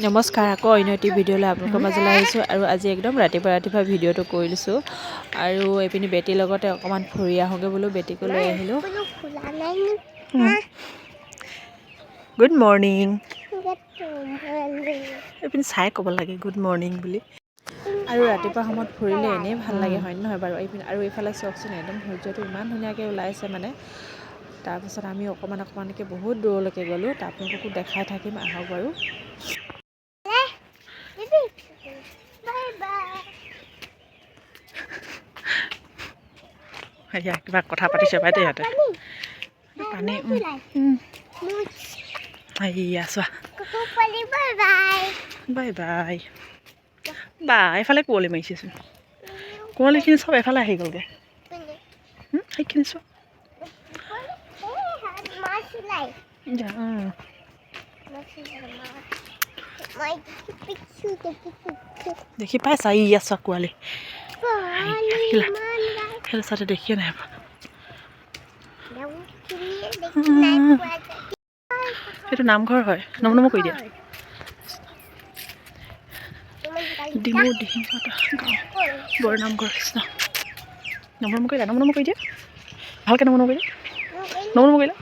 নমস্কাৰ, আকৌ অন্য এটি ভিডিঅ'লৈ আপোনালোকৰ মাজলৈ আহিছোঁ আৰু আজি একদম ৰাতিপুৱা ভিডিঅ'টো কৰি দিছোঁ আৰু এইপিনি বেটীৰ লগতে অকণমান ফুৰি আহোঁগৈ বোলো, বেটীকো লৈ আহিলোঁ। Good morning. এইপিনি চাই ক'ব লাগে গুড মৰ্ণিং বুলি। আৰু ৰাতিপুৱা সময়ত ফুৰিলে এনেই ভাল লাগে, হয় নহয় বাৰু? এইপিনে আৰু এইফালে চাওকচোন, একদম সূৰ্যটো ইমান ধুনীয়াকৈ ওলাইছে মানে। তাৰপিছত আমি অকণমানকৈ বহুত দূৰলৈকে গ'লোঁ, আপোনালোককো দেখাই থাকিম, আহক বাৰু। সেয়া কিবা কথা পাতিছে পাই দেই ইহঁতে। পানী সেয়া চোৱা, বাই বাই। বা এইফালে কুঁৱলী মাৰিছেচোন, কুঁৱলীখিনি চব এফালে আহি গ'লগৈ। সেইখিনি চোৱা, দেখি পাইছা? ই আছা কুঁৱলী সেইটো চাইডে দেখিয়ে নাই। সেইটো নামঘৰ হয়, নমনম কৰি দিয়া। ডিমৌ দিহিঙত গাঁও বৰ নামঘৰ কৃষ্ণ। নমনম কৰি দিয়া, নমনম কৰি দিয়া, ভালকৈ নমনম কৰি দিয়া, নমনম কৰিলা।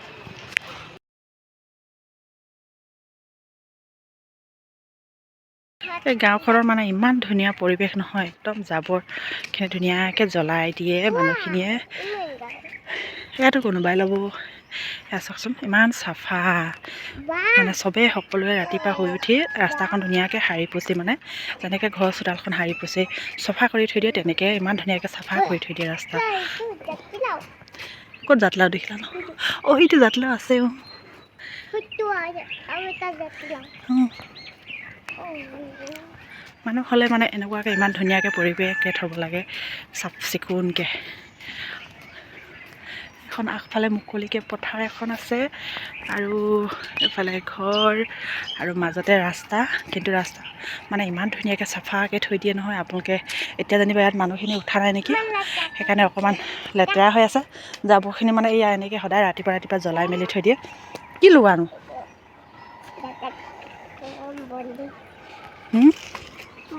এই গাঁওখনৰ মানে ইমান ধুনীয়া পৰিৱেশ নহয়, একদম জাবৰখিনি ধুনীয়াকৈ জ্বলাই দিয়ে মানুহখিনিয়ে। ইয়াতো কোনোবাই ল'ব, এয়া চাওকচোন ইমান চাফা। মানে চবেই সকলোৱে ৰাতিপুৱা শুই উঠি ৰাস্তাখন ধুনীয়াকৈ সাৰি পুচি, মানে যেনেকৈ ঘৰৰ চোতালখন সাৰি পুচি চফা কৰি থৈ দিয়ে, তেনেকৈ ইমান ধুনীয়াকৈ চাফা কৰি থৈ দিয়ে ৰাস্তা। ক'ত জাতিলাও দেখিলা ন? অঁ সেইটো জাতিলাও আছে। মানুহ হ'লে মানে এনেকুৱাকৈ ইমান ধুনীয়াকৈ পৰিৱেশকৈ থ'ব লাগে, চাফ চিকুণকৈ। এখন আগফালে মুকলিকৈ পথাৰ এখন আছে আৰু এফালে ঘৰ আৰু মাজতে ৰাস্তা, কিন্তু ৰাস্তা মানে ইমান ধুনীয়াকৈ চাফাকৈ থৈ দিয়ে নহয় আপোনালোকে। এতিয়া যেনিবা ইয়াত মানুহখিনি উঠা নাই নেকি, সেইকাৰণে অকণমান লেতেৰা হৈ আছে। জাবৰখিনি মানে এয়া এনেকৈ সদায় ৰাতিপুৱা জ্বলাই মেলি থৈ দিয়ে। কি লোৱানো?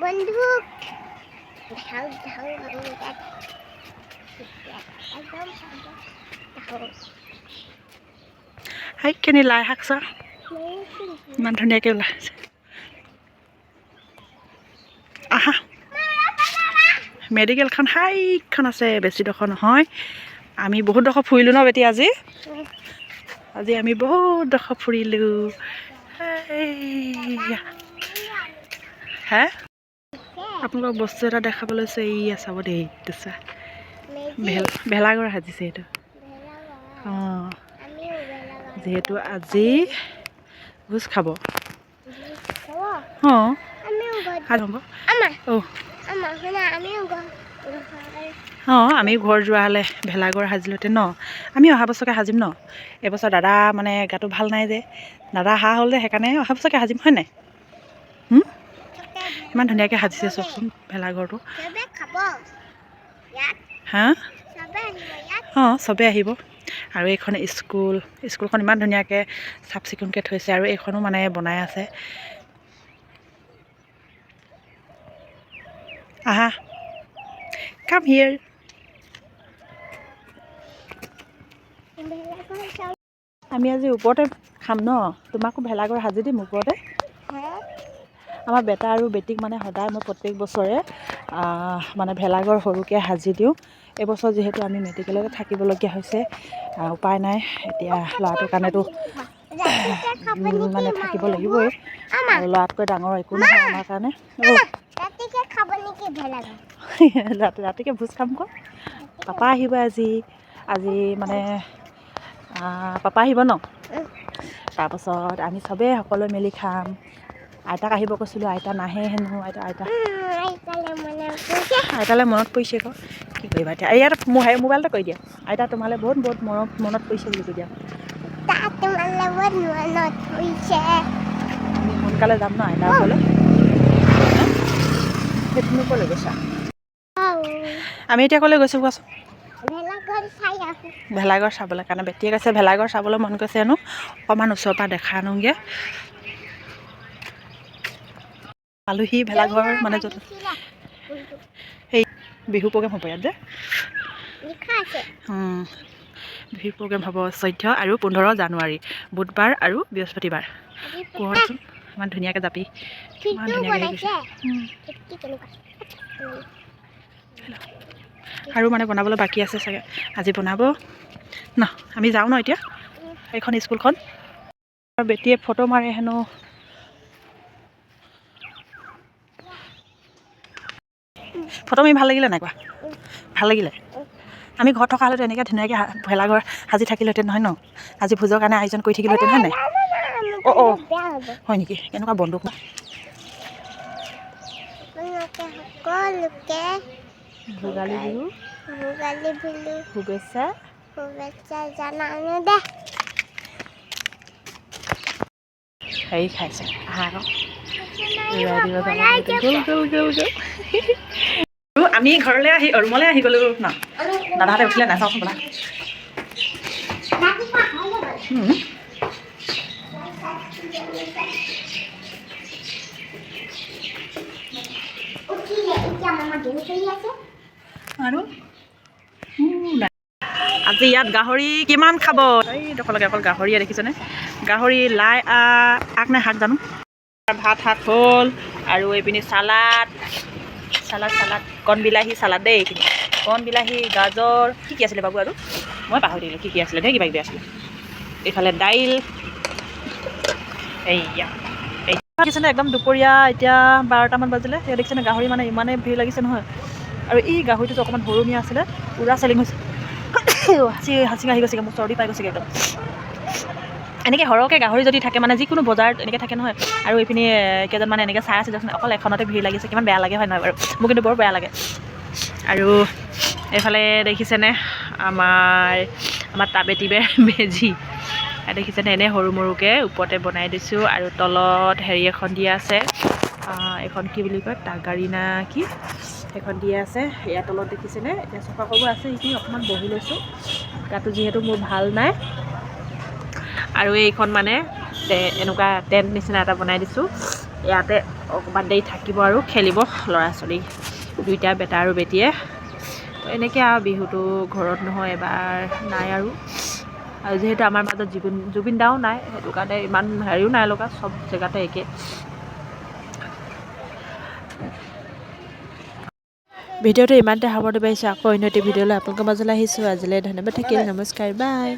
বন্ধুক সেইখিনি লাই শাক চোৱা, ইমান ধুনীয়াকৈ ওলাইছে। আহা, মেডিকেলখন হাইখন আছে, বেছি ডোখৰ নহয়। আমি বহুত ডোখৰ ফুৰিলোঁ ন বেটি আজি আমি বহুত ডোখৰ ফুৰিলোঁ। হে আপোনালোকক বস্তু এটা দেখাব লৈছোঁ, এইয়া চাব দেই, চা ভেলাঘৰ সাজিছে এইটো। অঁ, যিহেতু আজি ভোজ খাব। অঁ অঁ, আমি ঘৰ যোৱা হ'লে ভেলাঘৰ সাজিলোঁতে ন, আমি অহা বছৰকৈ সাজিম ন। এইবছৰ দাদা মানে গাটো ভাল নাই যে, দাদা অহা হ'ল যে, সেইকাৰণে অহা বছৰকৈ সাজিম, হয় নাই? ইমান ধুনীয়াকৈ সাজিছে চাওকচোন ভেলাঘৰটো। হা? অঁ, চবেই আহিব। আৰু এইখন স্কুলখন ইমান ধুনীয়াকৈ চাফ চিকুণকৈ থৈছে, আৰু এইখনো মানে বনাই আছে। আহা, কাম হিয়েৰ। আমি আজি ওপৰতে খাম ন, তোমাকো ভেলাঘৰ সাজি দিম ওপৰতে। আমাৰ বেটা আৰু বেটিক মানে সদায় মই প্ৰত্যেক বছৰে মানে ভেলাঘৰ সৰুকৈ সাজি দিওঁ। এইবছৰ যিহেতু আমি মেডিকেলতে থাকিবলগীয়া হৈছে, উপায় নাই। এতিয়া ল'ৰাটোৰ কাৰণেতো মানে থাকিব লাগিবই, আৰু ল'ৰাতকৈ ডাঙৰ একো নহয় আমাৰ কাৰণে। ৰাতিকৈ ভোজ খাম আকৌ। পাপা আহিব আজি মানে পাপা আহিব ন। তাৰপাছত আমি চবেই সকলোৱে মিলি খাম। আইতাক আহিব কৈছিলোঁ, আইতা নাহে হেনো। আইতালৈ মনত পৰিছে আকৌ, কি কৰিবা এতিয়া। ইয়াত মোবাইলতে কৈ দিয়া, আইতা তোমালৈ বহুত বহুত মনত পৰিছে বুলি কৈ দিয়া। আমি সোনকালে যাম ন আইতাৰ ওচৰলৈ। তুমি ক'লৈ গৈছা? আমি এতিয়া ক'লৈ গৈছোঁ কোৱাচোন? ভেলাঘৰ চাবলৈ কাৰণে। বেটিয়ে কৈছে ভেলাঘৰ চাবলৈ মন গৈছে হেনো, অকণমান ওচৰৰ পৰা দেখা আনোগৈ। আলহী ভেলাঘৰ মানে য'ত সেই বিহু প্ৰগ্ৰেম হ'ব ইয়াত যে বিহু প্ৰগ্ৰেম হ'ব 14 আৰু 15 জানুৱাৰী বুধবাৰ আৰু বৃহস্পতিবাৰ। কোৱাচোন ইমান ধুনীয়াকৈ জাপি ইমান ধুনীয়াকৈ আৰু মানে বনাবলৈ বাকী আছে চাগে আজি বনাব ন। আমি যাওঁ ন এতিয়া এইখন স্কুলখন। বেটিয়ে ফটো মাৰে হেনো। ফটো মাৰি ভাল লাগিলে নাই কোৱা? ভাল লাগিলে। আমি ঘৰত থকা হ'লেতো এনেকৈ ধুনীয়াকৈ ভেলাঘৰ সাজি থাকিলোহেঁতেন নহয় ন। আজি ভোজৰ কাৰণে আয়োজন কৰি থাকিলোহেঁতেন হয় নাই? অঁ হয় নেকি? কেনেকুৱা বন্দুক ভোগালী বিহু শুভেচ্ছা হেৰি খাইছে আহা আকৌ আমি ঘৰলৈ আহি ৰুমলৈ আহি গ'লো ন। দাদাহঁতে উঠিলে নাই চাওকচোন বোলা। আৰু আজি ইয়াত গাহৰি কিমান খাব? এই ডোখৰলৈকে অকল গাহৰিয়ে দেখিছেনে? গাহৰি লাই আগ নে শাক জানো। ভাত শাক হ'ল আৰু এইপিনি চালাড কণ বিলাহী চালাড দেই। এইখিনি কণ বিলাহী গাজৰ কি আছিলে বাবু আৰু মই পাহৰি থাকিলোঁ কি আছিলে দেই কিবা কিবি আছিলে। এইফালে দাইল এইয়া দেখিছেনে একদম দুপৰীয়া এতিয়া 12টামান বাজিলে। সেয়া দেখিছেনে গাহৰি মানে ইমানেই ভিৰ লাগিছে নহয়। আৰু এই গাহৰিটো অকণমান সৰুমীয়া আছিলে পূৰা চেলিং হৈছে। হাঁচি আহি গৈছেগৈ মোৰ চৰ্দি পাই গৈছেগৈ একদম। এনেকৈ সৰহকৈ গাহৰি যদি থাকে মানে যিকোনো বজাৰত এনেকৈ থাকে নহয়। আৰু এইপিনি কেইজনমান এনেকৈ চাই আছে দিয়কচোন অকল এখনতে ভিৰ লাগিছে কিমান বেয়া লাগে হয় নহয় বাৰু? মোৰ কিন্তু বৰ বেয়া লাগে। আৰু এইফালে দেখিছেনে আমাৰ বেটিবে বেজি দেখিছেনে এনেই সৰু মৰুকৈ ওপৰতে বনাই দিছোঁ। আৰু তলত হেৰি এখন দিয়া আছে এইখন কি বুলি কয় টাগাৰী না কি সেইখন দিয়া আছে। ইয়াৰ তলত দেখিছেনে এতিয়া চফা কৰিব আছে। সেইখিনি অকণমান বহি লৈছোঁ গাটো যিহেতু মোৰ ভাল নাই। আৰু এইখন মানে এনেকুৱা টেণ্ট নিচিনা এটা বনাই দিছোঁ। ইয়াতে অকণমান দেৰি থাকিব আৰু খেলিব ল'ৰা ছোৱালী দুইটা বেটা আৰু বেটীয়ে। এনেকৈ আৰু বিহুটো ঘৰত নহয় এবাৰ নাই আৰু যিহেতু আমাৰ মাজত জুবিন দাও নাই সেইটো কাৰণে ইমান হেৰিও নাই লগা। চব জেগাতে একে। ভিডিঅ'টো ইমানতে সামৰণি মাৰিছোঁ। আকৌ অন্য এটি ভিডিঅ'লৈ আপোনালোকৰ মাজলৈ আহিছোঁ। আজিলৈ ধন্যবাদ থাকিল। নমস্কাৰ বাই।